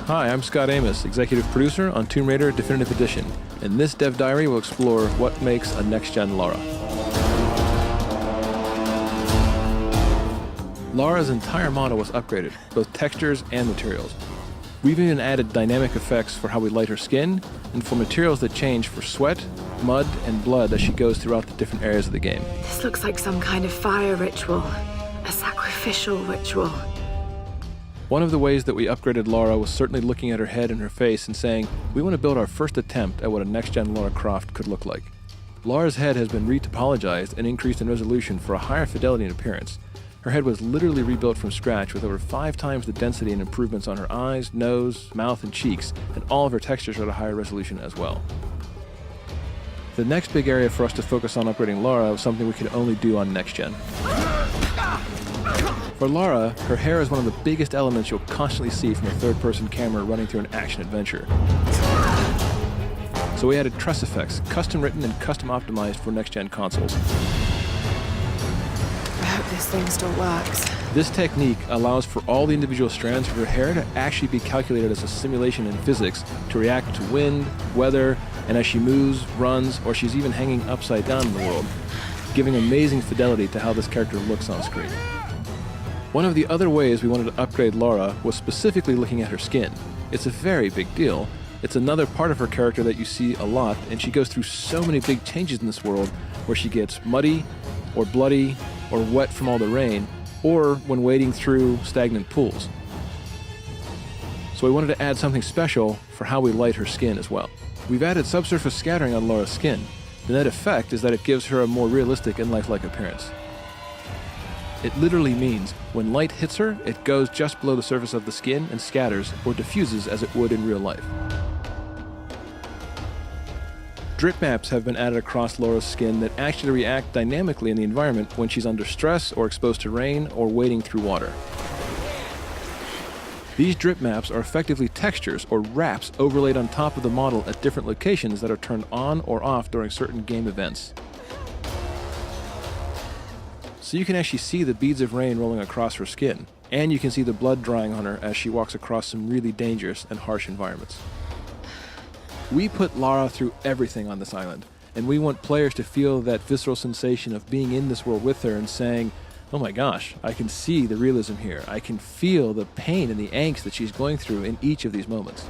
Hi, I'm Scott Amos, executive producer on Tomb Raider Definitive Edition, and this Dev Diary will explore what makes a next-gen Lara. Lara's entire model was upgraded, both textures and materials. We've even added dynamic effects for how we light her skin, and for materials that change for sweat, mud, and blood as she goes throughout the different areas of the game. This looks like some kind of fire ritual, a sacrificial ritual. One of the ways that we upgraded Lara was certainly looking at her head and her face and saying, we want to build our first attempt at what a next-gen Lara Croft could look like. Lara's head has been retopologized and increased in resolution for a higher fidelity and appearance. Her head was literally rebuilt from scratch with over 5 times the density and improvements on her eyes, nose, mouth, and cheeks, and all of her textures are at a higher resolution as well. The next big area for us to focus on upgrading Lara was something we could only do on next-gen. For Lara, her hair is one of the biggest elements you'll constantly see from a third-person camera running through an action adventure. So we added tress effects, custom written and custom optimized for next-gen consoles. I hope this thing still works. This technique allows for all the individual strands of her hair to actually be calculated as a simulation in physics to react to wind, weather, and as she moves, runs, or she's even hanging upside down in the world, giving amazing fidelity to how this character looks on screen. One of the other ways we wanted to upgrade Lara was specifically looking at her skin. It's a very big deal. It's another part of her character that you see a lot, and she goes through so many big changes in this world where she gets muddy, or bloody, or wet from all the rain, or when wading through stagnant pools. So we wanted to add something special for how we light her skin as well. We've added subsurface scattering on Lara's skin. The net effect is that it gives her a more realistic and lifelike appearance. It literally means when light hits her, it goes just below the surface of the skin and scatters or diffuses as it would in real life. Drip maps have been added across Lara's skin that actually react dynamically in the environment when she's under stress or exposed to rain or wading through water. These drip maps are effectively textures or wraps overlaid on top of the model at different locations that are turned on or off during certain game events. So you can actually see the beads of rain rolling across her skin, and you can see the blood drying on her as she walks across some really dangerous and harsh environments. We put Lara through everything on this island, and we want players to feel that visceral sensation of being in this world with her and saying, oh my gosh, I can see the realism here. I can feel the pain and the angst that she's going through in each of these moments.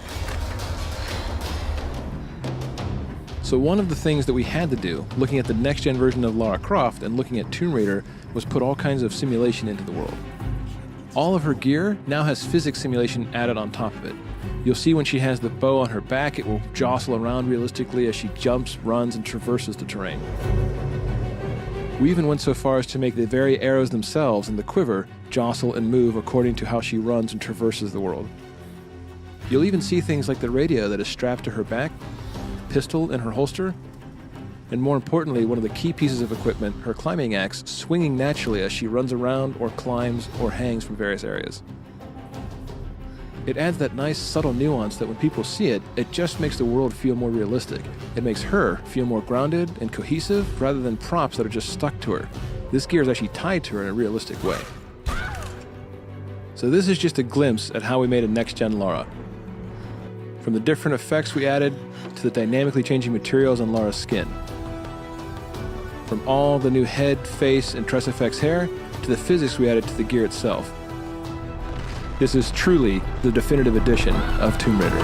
So one of the things that we had to do, looking at the next-gen version of Lara Croft and looking at Tomb Raider, was put all kinds of simulation into the world. All of her gear now has physics simulation added on top of it. You'll see when she has the bow on her back, it will jostle around realistically as she jumps, runs, and traverses the terrain. We even went so far as to make the very arrows themselves and the quiver jostle and move according to how she runs and traverses the world. You'll even see things like the radio that is strapped to her back, pistol in her holster, and more importantly, one of the key pieces of equipment, her climbing axe, swinging naturally as she runs around or climbs or hangs from various areas. It adds that nice subtle nuance that when people see it, it just makes the world feel more realistic. It makes her feel more grounded and cohesive rather than props that are just stuck to her. This gear is actually tied to her in a realistic way. So this is just a glimpse at how we made a next-gen Lara. From the different effects we added to the dynamically changing materials on Lara's skin. From all the new head, face, and tress effects hair to the physics we added to the gear itself. This is truly the definitive edition of Tomb Raider.